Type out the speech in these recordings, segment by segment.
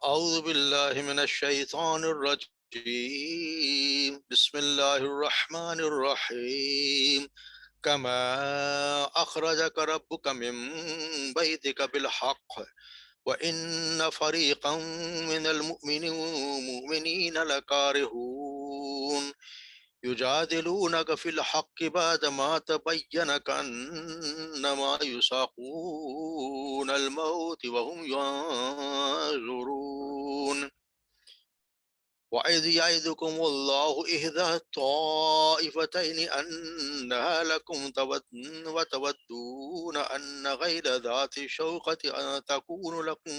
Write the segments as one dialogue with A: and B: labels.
A: أعوذ بالله من الشيطان الرجيم بسم الله الرحمن الرحيم كما أخرجك ربك من بيتك بالحق وإن فريقا من المؤمنين لكارهون يجادلونك في الحق بعدما تبين كأنما يساقون الموت وهم ينظرون وإذ يعدكم الله إحدى الطائفتين أنها لكم وتودون أن غير ذات الشوكة أن تكون لكم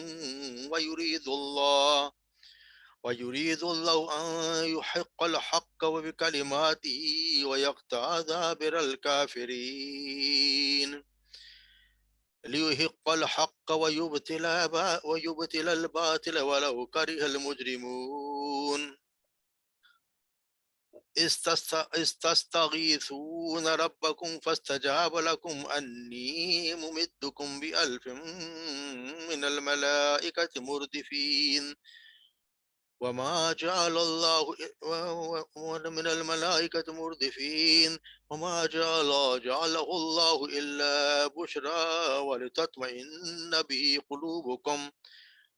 A: ويريد الله أن يحق الحق وبكلماته ويقطع دابر الكافرين ليحق الحق ويبطل الباطل ولو كره المجرمون استستغيثون ربكم فاستجاب لكم أني ممدكم بألف من الملائكة مردفين وما جعل الله من الملائكة مردفين وما جعله الله إلا بشرى ولتطمئن به قلوبكم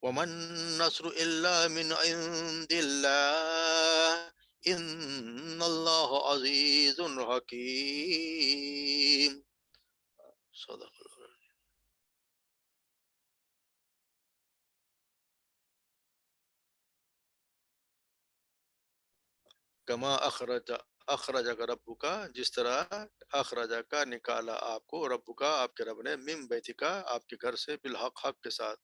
A: وما النصر إلا من عند الله إن الله عزيز حكيم صدق الله. کما اخرج کا ربو کا جس طرح اخرجہ کا نکالا آپ کو ربو کا آپ کے رب نے من بیت کا آپ کے گھر سے بالحق حق کے ساتھ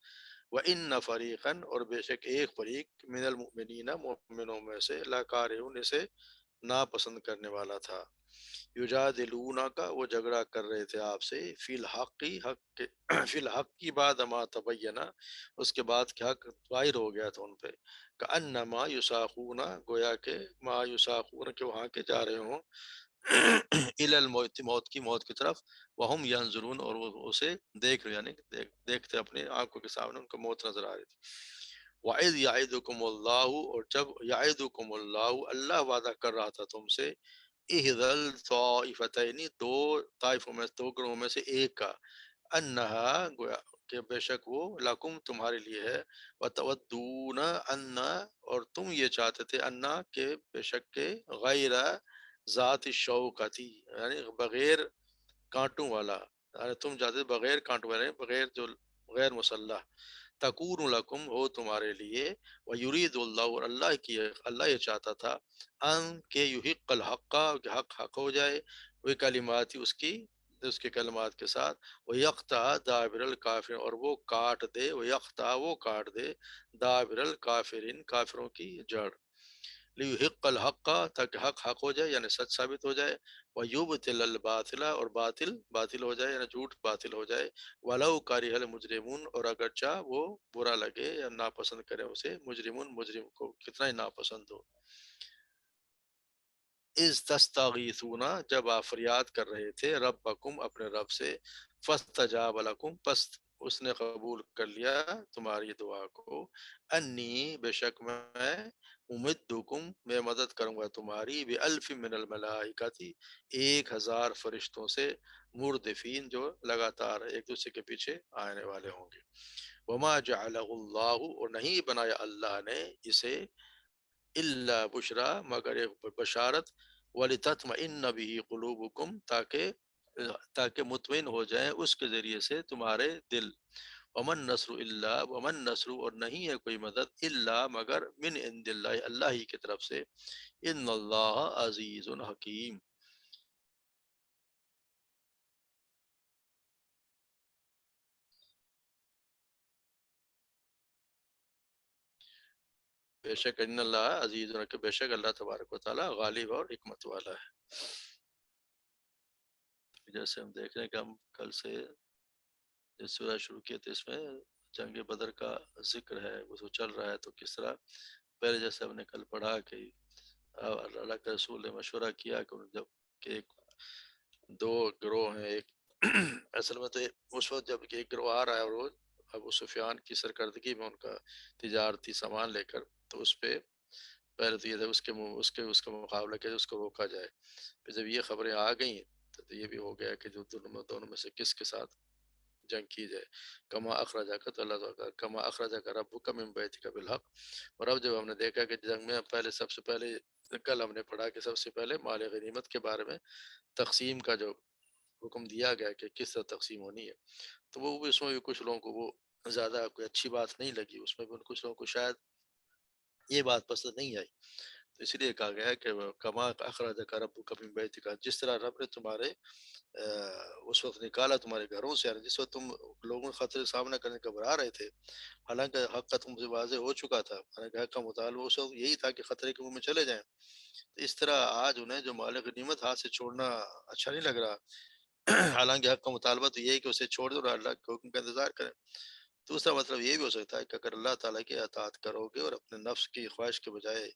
A: وَإِنَّ فَرِيقًا اور بے شک ایک فریق من المؤمنین مومنوں میں سے لاکارہون اسے ناپسند کرنے والا تھا یجادلون کا وہ جھگڑا کر رہے تھے آپ سے فی الحق فی الحق کی بات ما تبینہ اس کے بعد کہ حق ظاہر ہو گیا تھا ان پہ کأنما یساقون گویا کہ ما یساقون کہ وہاں کے جا رہے ہوں الی الموت موت کی طرف وہم ینظرون اور وہ اسے دیکھ رہے یعنی دیکھتے اپنے آنکھوں کے سامنے ان کو موت نظر آ رہی تھی وَإِذْ يَعِدُكُمُ اللَّهُ اور جب يَعِدُكُمُ اللَّهُ اللہ وعدہ کر رہا تھا تم سے احدل طائفتین دو طائفوں میں دو گروہوں میں سے ایک کا انہا گویا کہ بے شک وہ لکم تمہارے لیے ہے وتودون ان اور تم یہ چاہتے تھے انا کہ بے شک کے غیر ذات الشوکتی یعنی بغیر کانٹوں والا یعنی تم چاہتے بغیر کانٹوں والے بغیر جو غیر مسلح تکون لکم ہو تمہارے لیے ویرید اللہ اور اللہ یہ چاہتا تھا ان کہ یحق الحق کہ حق حق ہو جائے وہ کلمات اس کے کلمات کے ساتھ وہ یقطع دابر الکافر اور وہ کاٹ دے وہ کاٹ دے دابر الکافرین کافروں کی جڑ لیحق الحق تاکہ حق حق ہو جائے یعنی سچ ثابت ہو جائے ویبطل الباطل اور باطل ہو جائے یعنی جھوٹ باطل ہو جائے ولو کریہ المجرمون اور اگرچہ وہ برا لگے یا ناپسند کرے اسے مجرم کو کتنا ہی ناپسند ہو اذ تستغیثون جب آپ فریاد کر رہے تھے ربکم اپنے رب سے فاستجاب لکم پس اس نے قبول کر لیا تمہاری دعا کو انی بے شک میں امدکم میں مدد کروں گا تمہاری بِأَلْفٍ من الملائکتی 1000 فرشتوں سے مردفین جو لگاتار ایک دوسرے کے پیچھے آنے والے ہوں گے وما جعلہ اللہ اور نہیں بنایا اللہ نے اسے الا بشرا مگر ایک بشارت وَلِتَطْمَئِنَّ بِهِ قُلُوبُكُمْ تاکہ مطمئن ہو جائیں اس کے ذریعے سے تمہارے دل ومن نصر اور نہیں ہے کوئی مدد الا مگر من عند اللہ اللہ ہی کی طرف سے ان اللہ عزیز حکیم بے شک ان اللہ عزیز بے شک اللہ تبارک و تعالی غالب اور حکمت والا ہے جیسے ہم دیکھ رہے ہیں کہ ہم کل سے جس سورہ شروع کیے تھے اس میں جنگ بدر کا ذکر ہے وہ تو چل رہا ہے تو کس طرح پہلے جیسے ہم نے کل پڑھا کہ اللہ کے رسول نے مشورہ کیا کہ جب کہ دو گروہ ہیں ایک اصل میں تو اس وقت جب ایک گروہ آ رہا ہے اور وہ ابو سفیان کی سرکردگی میں ان کا تجارتی سامان لے کر، تو اس پہ پہلے تو یہ تھا اس کا مقابلہ کیا جائے، اس کو روکا جائے۔ پھر جب یہ خبریں آ گئیں تو یہ بھی ہو گیا کہ جو دونوں میں سے کس کے ساتھ جنگ کی جائے۔ کما اخرجا کا، تو اللہ تعالیٰ کما اخرجا کا رب کا من بیت کا بالحق۔ اور اب جب ہم نے دیکھا کہ جنگ میں پہلے سب سے پہلے کل ہم نے پڑھا کہ سب سے پہلے مال غنیمت کے بارے میں تقسیم کا جو حکم دیا گیا کہ کس طرح تقسیم ہونی ہے، تو وہ بھی اس میں بھی کچھ لوگوں کو وہ زیادہ کوئی اچھی بات نہیں لگی، اس میں بھی کچھ لوگوں کو شاید یہ بات پسند نہیں آئی۔ تو اس لیے کہا گیا ہے کہ کما اخرجک ربک من بیتک، جس طرح رب نے تمہارے اس وقت نکالا تمہارے گھروں سے، یعنی جس وقت تم لوگوں کے خطرے کا سامنا کرنے گھبرا رہے تھے، حالانکہ حق کا تم سے واضح ہو چکا تھا، حالانکہ حق کا مطالبہ اس وقت یہی تھا کہ خطرے کے منہ میں چلے جائیں، تو اس طرح آج انہیں جو مال غنیمت ہاتھ سے چھوڑنا اچھا نہیں لگ رہا، حالانکہ حق کا مطالبہ تو یہی کہ اسے چھوڑ دو اور اللہ کے حکم کا انتظار کریں۔ دوسرا مطلب یہ بھی ہو سکتا ہے کہ اگر اللہ تعالیٰ کی اطاعت کرو گے اور اپنے نفس کی خواہش کے بجائے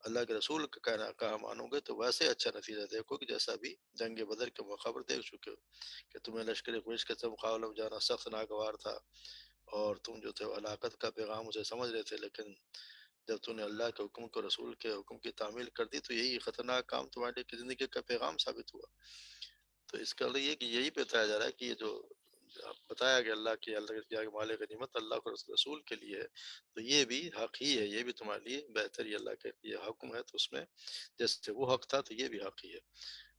A: اللہ کے رسول کا کہا مانو گے، تو ویسے اچھا نتیجہ دیکھو کہ جیسا بھی جنگ بدر کے موقع پر دیکھ چکے ہو کہ تمہیں لشکر قریش کے مقابلہ میں جانا سخت ناگوار تھا، اور تم جو تھے ہلاکت کا پیغام اسے سمجھ رہے تھے، لیکن جب تم نے اللہ کے حکم کو، رسول کے حکم کی تعمیل کر دی، تو یہی خطرناک کام تمہارے لیے زندگی کا پیغام ثابت ہوا۔ تو اس کا یہ کہ یہی بتایا جا رہا ہے کہ یہ جو بتایا کہ اللہ کے مال غنیمت اللہ کو رسول کے لیے ہے، تو یہ بھی حق ہی ہے، یہ بھی تمہارے لیے بہتر ہی اللہ کے یہ حکم ہے، تو اس میں جیسے وہ حق تھا تو یہ بھی حق ہی ہے۔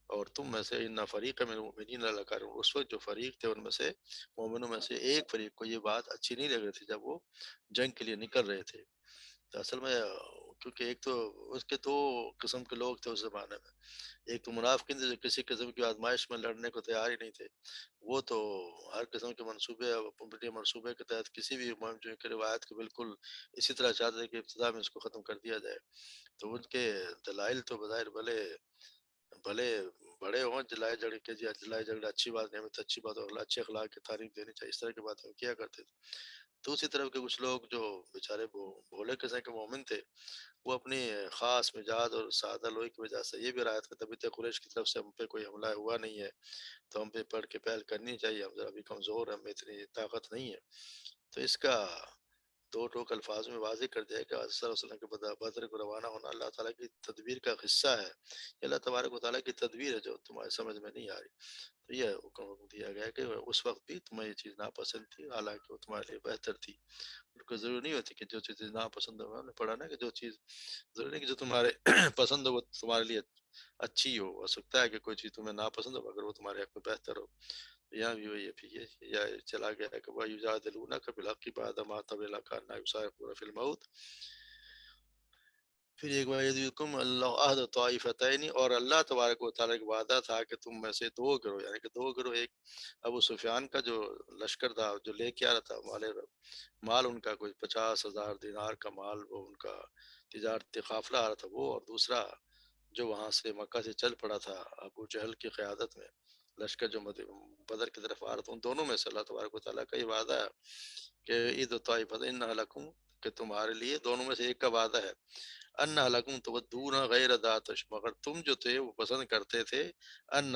A: اور تم میں سے ان فریق من المؤمنین لکارہون، اس وقت جو فریق تھے ان میں سے مومنوں میں سے ایک فریق کو یہ بات اچھی نہیں لگ رہی تھی جب وہ جنگ کے لیے نکل رہے تھے۔ تو اصل میں کیونکہ ایک تو اس کے دو قسم کے لوگ تھے اس زمانے میں، ایک تو منافقین تھے جو کسی قسم کی آزمائش میں لڑنے کو تیار ہی نہیں تھے، وہ تو ہر قسم کے منصوبے اپنے منصوبے کے تحت کسی بھی مہم جو کی روایت کو بالکل اسی طرح چاہتے تھے کہ ابتدا میں اس کو ختم کر دیا جائے۔ تو ان کے دلائل تو بظاہر بھلے بھلے بڑے ہوں، جلائے جڑ کے جی جلائے جھگڑا اچھی بات نہیں، ہمیں تو اچھی بات اور اچھے اخلاق کی تعریف دینی چاہیے، اس طرح کی بات ہم کیا کرتے تھے۔ دوسری طرف کے کچھ لوگ جو بیچارے بھولے قسم کے مومن تھے، وہ اپنی خاص مزاج اور سادہ لوہی کی وجہ سے یہ بھی رعایت کرتے تھے قریش کی طرف سے ہم پہ کوئی حملہ ہوا نہیں ہے، تو ہم پہ پڑھ کے پہل کرنی چاہیے، ہم ذرا بھی کمزور ہیں، ہمیں اتنی طاقت نہیں ہے۔ تو اس کا دو ٹوک الفاظ میں واضح کر دیا کہ صلی اللہ علیہ وسلم کے بدر کو روانہ ہونا اللہ تعالیٰ کی تدبیر کا حصہ ہے، یہ اللہ تبارک و تعالیٰ کی تدبیر ہے جو تمہارے سمجھ میں نہیں آ رہی۔ تو یہ حکم دیا گیا کہ اس وقت بھی تمہیں یہ چیز ناپسند تھی، حالانکہ وہ تمہارے لیے بہتر تھی۔ ان کو ضروری نہیں ہوتی کہ جو چیز ناپسند ہو، ہم نے پڑھا نا کہ جو چیز ضروری نہیں کہ جو تمہارے پسند ہو وہ تمہارے لیے اچھی ہو سکتا ہے کہ کوئی چیز تمہیں ناپسند ہو مگر وہ تمہارے حق میں بہتر ہو۔ یہاں بھی وہی ہے، پھر یہ چلا گیا ہے کہ وہ یجادلونک بالحق بعد ما تبین لک انهم یسارعون فی الموت۔ پھر ایک بار یذکرکم اللہ عہد طائفتین، اور اللہ تبارک و تعالیٰ کا وعدہ تھا کہ تم میں سے دو گروہ، یعنی کہ دو گروہ، ایک ابو سفیان کا جو لشکر تھا جو لے کے آ رہا تھا مال ان کا کوئی 50,000 دینار کا مال، وہ ان کا تجارتی قافلہ آ رہا تھا وہ، اور دوسرا جو وہاں سے مکہ سے چل پڑا تھا ابو جہل کی قیادت میں لشکر جو بدر کی طرف آ رہا تھا، ان دونوں میں سے اللہ تبارک و تعالیٰ کا یہ وعدہ ہے کہ عید و طائفتین لکم، کہ تمہارے لیے دونوں میں سے ایک کا وعدہ ہے، ان لکم تودون غیر ذات، مگر تم جو تھے وہ پسند کرتے تھے ان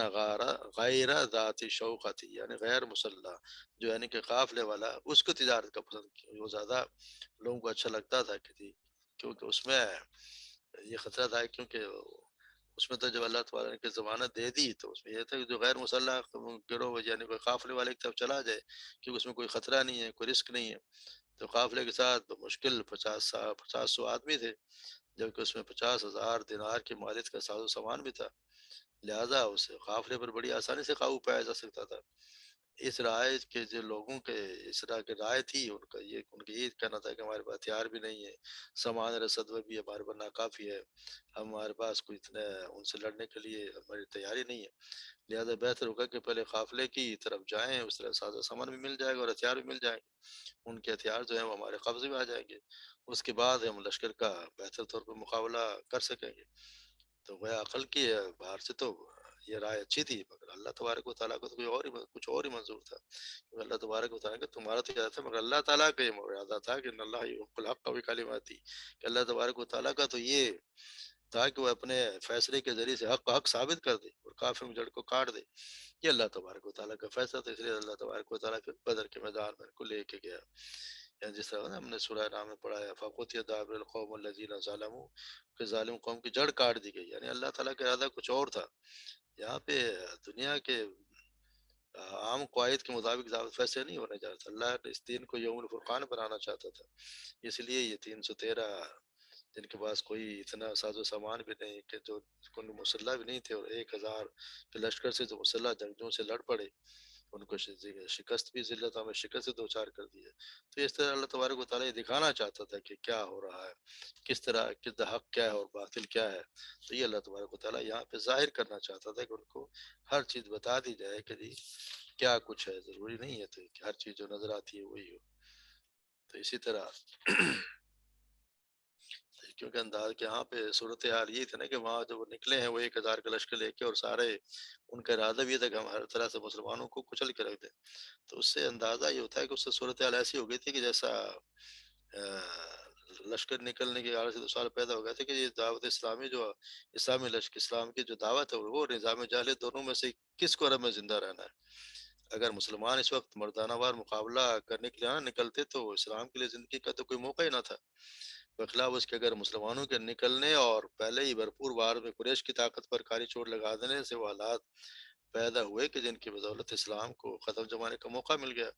A: غیر ذات شوقتی، یعنی غیر مسلح، جو یعنی کہ قافلے والا، اس کو تجارت کا پسند کیا، وہ زیادہ لوگوں کو اچھا لگتا تھا کہ کیونکہ اس میں یہ خطرہ تھا، کیونکہ اس میں تو جب اللہ تعالیٰ نے ضمانت دے دی تو اس میں یہ تھا کہ جو غیر مسلح گروہ یعنی کوئی قافلے والے کی طرف چلا جائے کیونکہ اس میں کوئی خطرہ نہیں ہے، کوئی رسک نہیں ہے، تو قافلے کے ساتھ مشکل 50 100 آدمی تھے، جبکہ اس میں 50,000 دینار کی مالیت کا ساز و سامان بھی تھا، لہٰذا اسے قافلے پر بڑی آسانی سے قابو پایا جا سکتا تھا۔ اس رائے کے جو لوگوں کے اس طرح کی رائے تھی، ان کا یہ کہنا تھا کہ ہمارے پاس ہتھیار بھی نہیں ہے، سامان رسد بھی ہمارے پاس ناکافی ہے، ہمارے پاس کوئی اتنے ان سے لڑنے کے لیے ہماری تیاری نہیں ہے، لہذا بہتر ہوگا کہ پہلے قافلے کی طرف جائیں، اس طرح ساز و سامان بھی مل جائے گا اور ہتھیار بھی مل جائیں گے، ان کے ہتھیار جو ہیں وہ ہمارے قبضے میں آ جائیں گے، اس کے بعد ہم لشکر کا بہتر طور پر مقابلہ کر سکیں گے۔ تو گویا عقل کی باہر سے تو یہ رائے اچھی تھی، مگر اللہ تبارک و تعالیٰ کو تو کوئی اور ہی کچھ اور ہی منظور تھا، کیونکہ اللہ تبارک و تعالیٰ کا تمہارا تو ارادہ تھا، مگر اللہ تعالیٰ کا یہ ارادہ تھا کہ ان اللہ یحق الحق بکلماتہ، کہ اللہ تبارک و تعالیٰ کا تو یہ تاکہ وہ اپنے فیصلے کے ذریعے سے حق کو حق ثابت کر دے اور کافر کی جڑ کو کاٹ دے۔ یہ اللہ تبارک و تعالیٰ کا فیصلہ تھا، اس لیے اللہ تبارک و تعالیٰ پھر بدر کے میدان میں ان کو لے کے گیا۔ یعنی جس طرح نا ہم نے سورہ نام میں پڑھا ہے فَقُطِعَ دَابِرُ الْقَوْمِ الَّذِينَ ظَلَمُوا کہ ظالم قوم کی جڑ کاٹ دی گئی، یعنی اللہ تعالیٰ کا ارادہ کچھ اور تھا۔ یہاں پہ دنیا کے عام قواعد کے مطابق ضابط فیصلے نہیں ہونے جا رہا تھا، اللہ نے اس دین کو یوم الفرقان بنانا چاہتا تھا۔ اس لیے یہ 313 جن کے پاس کوئی اتنا ساز و سامان بھی نہیں کہ جو کوئی مسلح بھی نہیں تھے، اور 1000 کے لشکر سے جو مسلح جنگجوؤں سے لڑ پڑے، ان کو شکست بھی ذلت میں شکست سے دوچار کر دی ہے۔ تو اس طرح اللہ تبارک و تعالیٰ یہ دکھانا چاہتا تھا کہ کیا ہو رہا ہے، کس طرح کس حق کیا ہے اور باطل کیا ہے۔ تو یہ اللہ تبارک و تعالیٰ یہاں پہ ظاہر کرنا چاہتا تھا کہ ان کو ہر چیز بتا دی جائے کہ جی کیا کچھ ہے، ضروری نہیں ہے تو کہ ہر چیز جو نظر آتی ہے وہی ہو۔ تو اسی طرح کیونکہ انداز کے یہاں پہ صورتحال یہ تھی نا کہ وہاں جو وہ نکلے ہیں وہ 1000 کا لشکر لے کے، اور سارے ان کا ارادہ بھی یہ تھا کہ ہم ہر طرح سے مسلمانوں کو کچل کے رکھ دیں۔ تو اس سے اندازہ یہ ہوتا ہے کہ اس سے صورتحال ایسی ہو گئی تھی کہ جیسا لشکر نکلنے کے آڑ سے 2 سال پیدا ہو گئے تھے کہ یہ دعوت اسلامی جو اسلامی لشکر اسلام کی جو دعوت ہے وہ نظام جاہلیت، دونوں میں سے کس کو عرب میں زندہ رہنا ہے۔ اگر مسلمان اس وقت مردانہ وار مقابلہ کرنے کے لیے نہ نکلتے تو اسلام کے لیے زندگی کا تو کوئی موقع ہی نہ تھا، بخلاف اس کے اگر مسلمانوں کے نکلنے اور پہلے ہی بھرپور وار میں قریش کی طاقت پر کاری چوٹ لگا دینے سے وہ حالات پیدا ہوئے کہ جن کی بدولت اسلام کو ختم جمانے کا موقع مل گیا،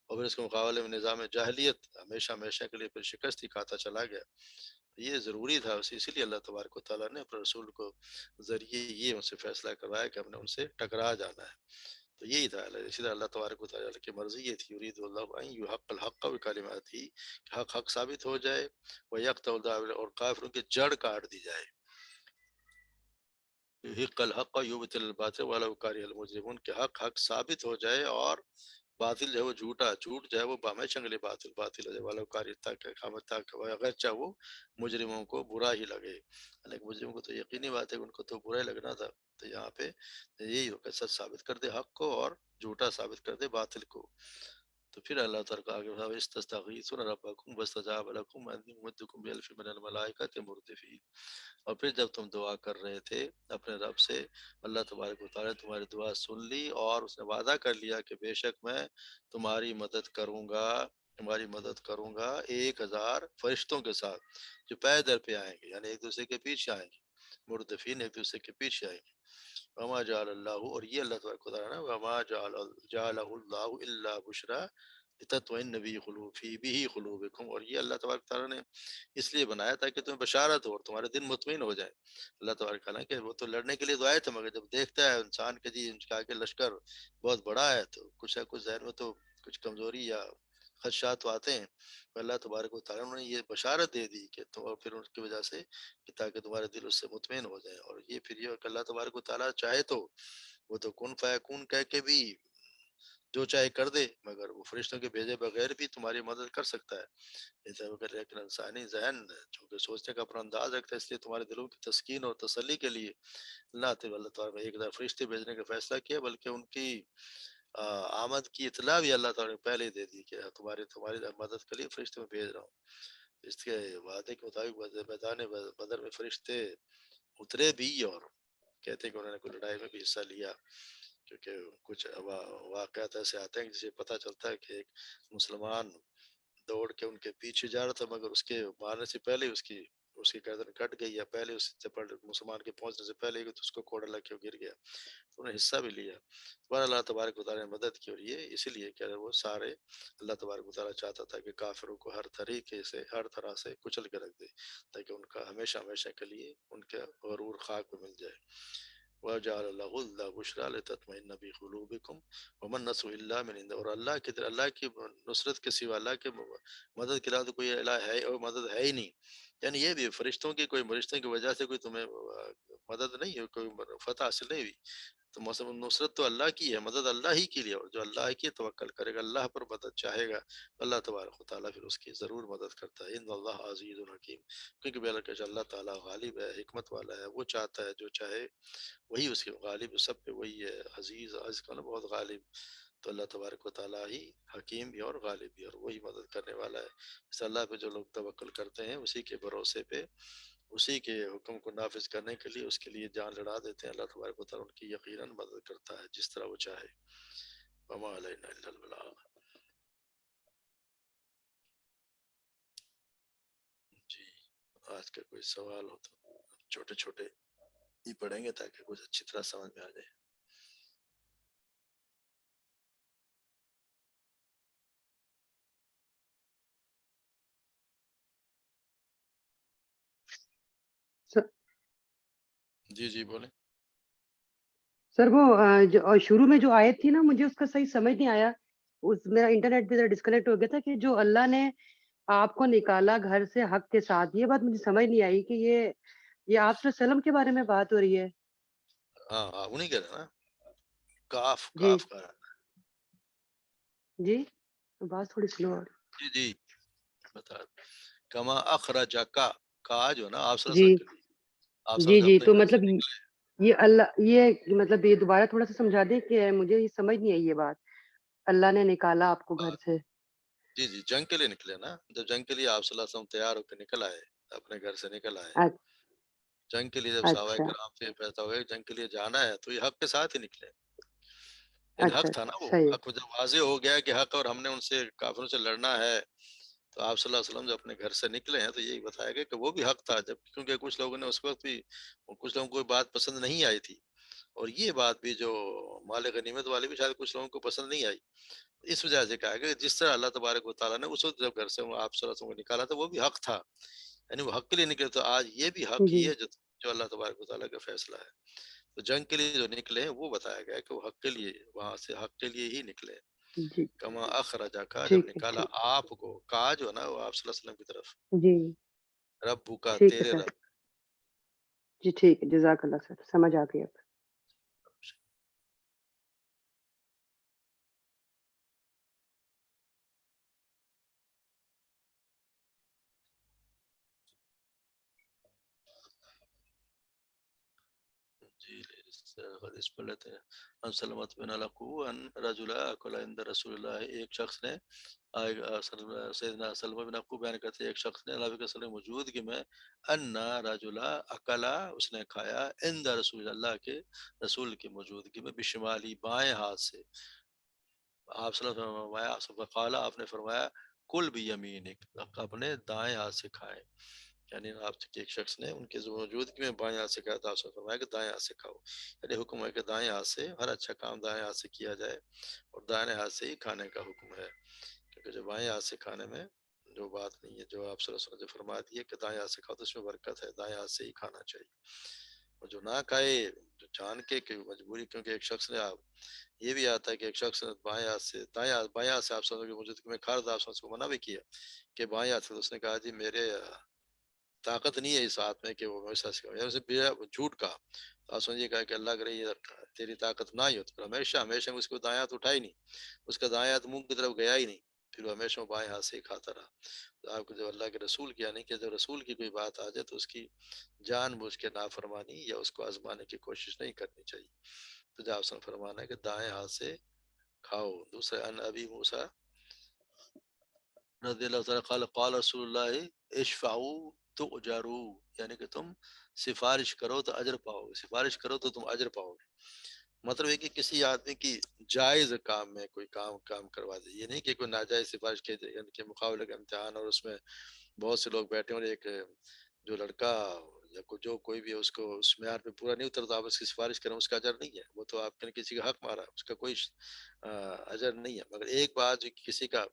A: اور پھر اس کے مقابلے میں نظام جاہلیت ہمیشہ ہمیشہ کے لیے پھر شکست ہی کھاتا چلا گیا۔ یہ ضروری تھا، اسی لیے اللہ تبارک و تعالیٰ نے اپنے رسول کو ذریعے یہ ان سے فیصلہ کروایا کہ ہم نے ان سے ٹکرا جانا ہے۔ تو یہی تھا، اسی طرح اللہ تبارک و تعالیٰ کی مرضی یہ تھی، یرید اللہ ان یحق الحق بکلماتہ کہ حق حق ثابت ہو جائے، وہ یقطع الدابر اور کافروں کی جڑ کاٹ دی جائے۔ یحق الحق یبطل الباطل ولو کره المجرمون کہ حق حق ثابت ہو جائے اور باطل جو ہے وہ جھوٹا جھوٹ جو ہے وہ ہمیشہ کے لیے باطل باطل ہو جائے، ولو کاره تک اگر چاہے وہ مجرموں کو برا ہی لگے، لیکن مجرموں کو تو یقینی بات ہے کہ ان کو تو برا ہی لگنا تھا۔ تو یہاں پہ یہی ہو کہ سچ ثابت کر دے حق کو اور جھوٹا ثابت کر دے باطل کو۔ تو پھر اللہ تعالیٰ کا آگے بڑھا استستغیثون ربکم فاستجاب لکم انی ممدکم بالف من الملائکۃ مردفین۔ اور پھر جب تم دعا کر رہے تھے اپنے رب سے، اللہ تبارک و تعالیٰ نے تمہاری دعا سن لی اور اس نے وعدہ کر لیا کہ بے شک میں تمہاری مدد کروں گا، تمہاری مدد کروں گا 1000 فرشتوں کے ساتھ جو پے در پہ آئیں گے، یعنی ایک دوسرے کے پیچھے آئیں گے، مردفین ایک دوسرے کے پیچھے آئیں گے۔ وما جعل اللہ، اور یہ اللہ تبارک و تعالیٰ نے وما جعلہ اللہ الا بشرا لتطمئن به قلوبکم، اور یہ اللہ تبارک و تعالیٰ نے اس لیے بنایا تھا کہ تمہیں بشارت ہو اور تمہارے دل مطمئن ہو جائیں۔ اللہ تبارک تعالیٰ کہ وہ تو لڑنے کے لیے تو آئے تھے، مگر جب دیکھتا ہے انسان کہ جی ان کے آگے لشکر بہت بڑا ہے تو کچھ ہے، کچھ ذہن میں تو کچھ کمزوری یا خدشات تو آتے ہیں، تو اللہ تبارک و تعالیٰ نے یہ بشارت دے دی کہ تم، اور پھر ان کی وجہ سے کہ تاکہ تمہارے دل اس سے مطمئن ہو جائیں۔ اور یہ پھر یہ کہ اللہ تبارک و تعالیٰ چاہے تو وہ تو کن فیکون کہہ کے بھی جو چاہے کر دے، مگر وہ فرشتوں کے بھیجے بغیر بھی تمہاری مدد کر سکتا ہے۔ ایسا وغیرہ، لیکن انسانی ذہن چونکہ سوچنے کا اپنا انداز رکھتا ہے، اس لیے تمہارے دلوں کی تسکین اور تسلی کے لیے اللہ تعالیٰ نے 1000 فرشتے بھیجنے کا فیصلہ کیا، بلکہ ان کی آمد کی اطلاع بھی اللہ تعالیٰ نے پہلے ہی دے دی کہ تمہاری مدد کے لیے فرشتے میں بھیج رہا ہوں۔ اس کے وعدے کے مطابق میدان بدر میں فرشتے اترے بھی، اور کہتے ہیں کہ انہوں نے کوئی لڑائی میں بھی حصہ لیا، کیونکہ کچھ واقعات ایسے آتے ہیں جسے پتہ چلتا ہے کہ ایک مسلمان دوڑ کے ان کے پیچھے جا رہا تھا، مگر اس کے مارنے سے پہلے اس کی گردن کٹ گئی، یا پہلے اس سے مسلمان کے پہنچنے سے پہلے ہی تو اس کو کوڑا لگ کے گر گیا، تو انہوں نے حصہ بھی لیا۔ بہر اللہ تبارک و تعالیٰ نے مدد کی، اور یہ اسی لیے کہ وہ سارے اللہ تبارک و تعالیٰ چاہتا تھا کہ کافروں کو ہر طریقے سے ہر طرح سے کچل کے رکھ دے، تاکہ ان کا ہمیشہ ہمیشہ کے لیے ان کے غرور خاک میں مل جائے۔ وَجَعَلَ لَهُ الْبُشْرَىٰ لِتَطْمَئِنَّ بِقُلُوبِكُمْ وَمَا النَّصْرُ إِلَّا مِنْ عِندِ، اور اللہ کی نصرت کے سوا، اللہ کے مدد کے علاوہ تو کوئی الہ ہے اور مدد ہے ہی نہیں۔ یعنی یہ بھی فرشتوں کی وجہ سے کوئی تمہیں مدد نہیں ہے، کوئی فتح حاصل نہیں ہوئی، تو نصرت تو اللہ کی ہے، مدد اللہ ہی کے لیے، اور جو اللہ کی توکل کرے گا، اللہ پر مدد چاہے گا، اللہ تبارک و تعالیٰ پھر اس کی ضرور مدد کرتا ہے۔ ان اللہ عزیز الحکیم، کیونکہ بے شک اللہ تعالیٰ غالب ہے، حکمت والا ہے، وہ چاہتا ہے جو چاہے وہی اس کے غالب، سب پہ وہی ہے، عزیز عز کا نا بہت غالب۔ تو اللہ تبارک و تعالیٰ ہی حکیم بھی اور غالب بھی، اور وہی مدد کرنے والا ہے۔ اس اللہ پہ جو لوگ توکل کرتے ہیں اسی کے بھروسے پہ اسی کے حکم کو نافذ کرنے کے لیے اس کے لیے جان لڑا دیتے ہیں. اللہ تبارک و تعالیٰ ان کی یقیناً مدد کرتا ہے جس طرح وہ چاہے. وما علینا الا البلاغ. جی آج کا کوئی سوال ہو تو چھوٹے چھوٹے ہی پڑھیں گے تاکہ کچھ اچھی طرح سمجھ میں آ جائے.
B: سر
A: جی جی بولیں.
B: سر وہ شروع میں جو آیت تھی نا مجھے اس کا صحیح سمجھ نہیں آیا. میرا انٹرنیٹ بھی ذرا ڈسکنیکٹ ہو گیا تھا کہ جو اللہ نے آپ کو نکالا گھر سے حق کے ساتھ، یہ بات مجھے سمجھ نہیں آئی کہ یہ آپ صلی اللہ علیہ وسلم کے بارے میں بات ہو رہی ہے.
A: ہاں ہاں انہیں کہہ رہے ہیں نا. کاف
B: جی
A: کاف کا.
B: جی بات تھوڑی سلو ہو رہی.
A: جی جی بتا. کما اخرج کا جو نا آپ صلی اللہ
B: جی
A: علیہ وسلم کے لیے. آپ صلی اللہ
B: جی
A: علیہ وسلم
B: جی
A: اپنے
B: تو
A: گھر سے
B: مطلب
A: نکلے.
B: یہ اللہ یہ مطلب یہ دوبارہ تھوڑا سا سمجھا دیں کہ مجھے یہ سمجھ نہیں آئی یہ بات. اللہ نے نکالا آپ کو گھر سے.
A: جی جی جنگ کے لیے نکلے نا. جب جنگ کے لیے آپ صلی اللہ علیہ وسلم تیار ہو کے نکل آئے اپنے گھر سے نکل آئے
B: اچ-
A: جنگ کے لیے. جب صحابہ
B: اچھا
A: کرام سے فیصلہ ہو گیا کہ جنگ کے لیے جانا ہے تو یہ حق کے ساتھ ہی نکلے. ان
B: اچھا
A: حق تھا نا. وہ
B: صحیح.
A: حق جب واضح ہو گیا کہ حق اور ہم نے ان سے کافروں سے لڑنا ہے تو آپ صلی اللہ علیہ وسلم جب اپنے گھر سے نکلے ہیں تو یہی بتایا گیا کہ وہ بھی حق تھا. جب کیونکہ کچھ لوگوں نے اس وقت بھی کچھ لوگوں کو یہ بات پسند نہیں آئی تھی. اور یہ بات بھی جو مال غنیمت والے بھی شاید کچھ لوگوں کو پسند نہیں آئی. اس وجہ سے کہا کہ جس طرح اللہ تبارک و تعالیٰ نے اس وقت جب گھر سے آپ صلی اللہ علیہ وسلم کو نکالا تھا وہ بھی حق تھا. یعنی وہ حق کے لیے نکلے. تو آج یہ بھی حق
B: جی
A: ہی ہے جو اللہ تبارک و تعالیٰ کا فیصلہ ہے. تو جنگ کے لیے جو نکلے ہیں وہ بتایا گیا ہے کہ وہ حق کے لیے وہاں سے حق کے لیے ہی نکلے.
B: جی
A: کما اخرجا کا جب
B: ٹھیک ہے
A: نکالا
B: ٹھیک.
A: آپ کو. کہا جو نا وہ آپ صلی اللہ علیہ وسلم کی طرف.
B: جی
A: رب کا
B: ٹھیک ہے
A: تیرے
B: سر.
A: رب.
B: جی ٹھیک ہے جزاک اللہ سر سمجھ آ گئی اب.
A: جی حدیث پڑھ لیتے ہیں. ان سلمت بن القو ان رجلا اکل عند رسول اللہ. ایک شخص نے سیدنا سلمہ بن عقو بیان کرتے ہیں ایک شخص نے اللہ کے وسلم موجودگی میں ان رجلا اکلا اس نے کھایا عند رسول اللہ کے رسول کی موجودگی میں بشمالی بائیں ہاتھ سے. آپ صلی اللہ علیہ وسلم نے فرمایا قال آپ نے فرمایا کل بھی یمینک اپنے دائیں ہاتھ سے کھائے. یعنی آپ کے ایک شخص نے ان کے موجودگی میں بائیں ہاتھ سے کہا تھا. آپ نے فرمایا کہ دائیں ہاتھ سے کھاؤ. یعنی حکم ہے کہ دائیں ہاتھ سے ہر اچھا کام دائیں ہاتھ سے کیا جائے اور دائیں ہاتھ سے ہی کھانے کا حکم ہے. کیونکہ جو بائیں ہاتھ سے کھانے میں جو بات نہیں ہے جو آپ صلی اللہ علیہ وسلم نے فرما دی ہے کہ دائیں ہاتھ سے کھاؤ تو اس میں برکت ہے. دائیں ہاتھ سے ہی کھانا چاہیے. اور جو نہ کھائے جو جان کے کہ مجبوری کیونکہ ایک شخص نے یہ بھی آتا ہے کہ ایک شخص نے بائیں ہاتھ سے بائیں ہاتھ سے آپ صلی اللہ علیہ وسلم کی موجودگی میں کھا رہا تھا. آپ صلی اللہ علیہ وسلم کو منع بھی کیا کہ بائیں ہاتھ سے. تو اس نے کہا جی میرے طاقت نہیں ہے اس ہاتھ میں کہ وہ ہمیشہ جھوٹ کہا. تو آپ سمجھیے کہا کہ اللہ کرے تیری طاقت نہ ہی ہو تو ہمیشہ اس کو دایاں ہاتھ اٹھا ہی نہیں. اس کا دایاں ہاتھ منہ کی طرف گیا ہی نہیں. پھر وہ ہمیشہ بائیں ہاتھ سے ہی کھاتا رہا. تو آپ کو جو اللہ کے رسول کیا نہیں کہ جب رسول کی کوئی بات آ جائے تو اس کی جان بوجھ کے نافرمانی یا اس کو آزمانے کی کوشش نہیں کرنی چاہیے. تو جو آپ سے فرمانا ہے کہ دائیں ہاتھ سے کھاؤ. دوسرے ان ابی موسیٰ رضی اللہ تعالیٰ قال قال رسول اللہ اشفعوا تؤجروا. یعنی کہ تم سفارش کرو تو اجر پاؤ گے. سفارش کرو تو تم اجر پاؤ گے. مطلب ہے کہ کسی آدمی کی جائز کام میں کوئی کام کروا دے. یہ نہیں کہ کوئی ناجائز سفارش کے یعنی کہ مقابلے کا امتحان اور اس میں بہت سے لوگ بیٹھے اور ایک جو لڑکا یا جو کوئی بھی اس کو اس معیار پہ پورا نہیں اترتا آپ اس کی سفارش کریں اس کا اجر نہیں ہے. وہ تو آپ نے کسی کا حق مارا اس کا کوئی اجر نہیں ہے. مگر ایک بات جو کسی کا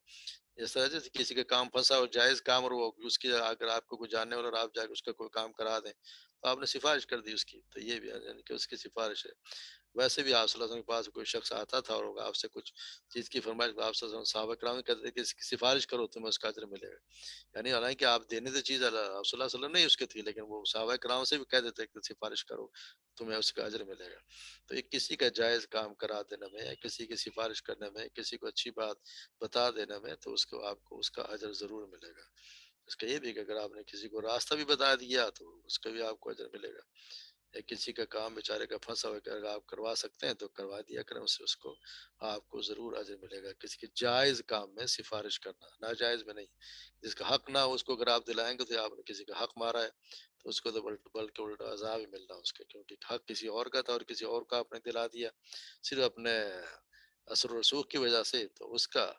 A: اس طرح سے کسی کا کام پھنسا اور جائز کام اور وہ اس کی اگر آپ کو کوئی جاننے والا اور آپ جا کے اس کا کوئی کام کرا دیں تو آپ نے سفارش کر دی اس کی. تو یہ بھی یعنی کہ اس کی سفارش ہے. ویسے بھی آپ صلی اللہ علیہ وسلم کے پاس کوئی شخص آتا تھا اور آپ سے کچھ چیز کی فرمائش آپ صلی اللہ علیہ وسلم صحابہ کرام کہتے تھے کہ اس کی سفارش کرو تمہیں اس کا اجر ملے گا. یعنی حالانکہ آپ دینے تو چیز اللہ صلی اللہ علیہ وسلم نہیں اس کی تھی لیکن وہ صحابہ کرام سے بھی کہہ دیتے کہ سفارش کرو تمہیں اس کا اجر ملے گا. تو ایک کسی کا جائز کام کرا دینے میں یا کسی کی سفارش کرنے میں کسی کو اچھی بات بتا دینے میں تو اس کو آپ کو اس کا اجر ضرور ملے گا. اس کا یہ بھی کہ اگر آپ نے کسی کو راستہ بھی بتا دیا تو اس کا بھی آپ کو اجر ملے گا. یا کسی کا کام بیچارے کا پھنسا ہوا ہے، اگر آپ کروا سکتے ہیں تو کروا دیا کریں اس سے، اس کو آپ کو ضرور اجر ملے گا. کسی کے جائز کام میں سفارش کرنا، ناجائز میں نہیں. جس کا حق نہ ہو اس کو اگر آپ دلائیں گے تو آپ نے کسی کا حق مارا ہے، تو اس کو تو بلکہ الٹا عذاب ہی ملنا اس کے، کیونکہ حق کسی اور کا تھا اور کسی اور کا آپ نے دلا دیا صرف اپنے اثر و رسوخ کی وجہ سے. تو اس کا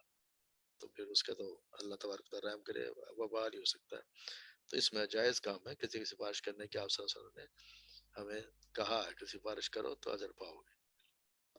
A: تو پھر اس کا تو اللہ تبارک و تعالیٰ رحم کرے وبال ہی ہو سکتا ہے. تو اس میں جائز کام ہے کسی کی سفارش کرنے کی. آپ صلی اللہ علیہ وسلم نے ہمیں کہا ہے کہ سفارش کرو تو اجر پاؤ گے.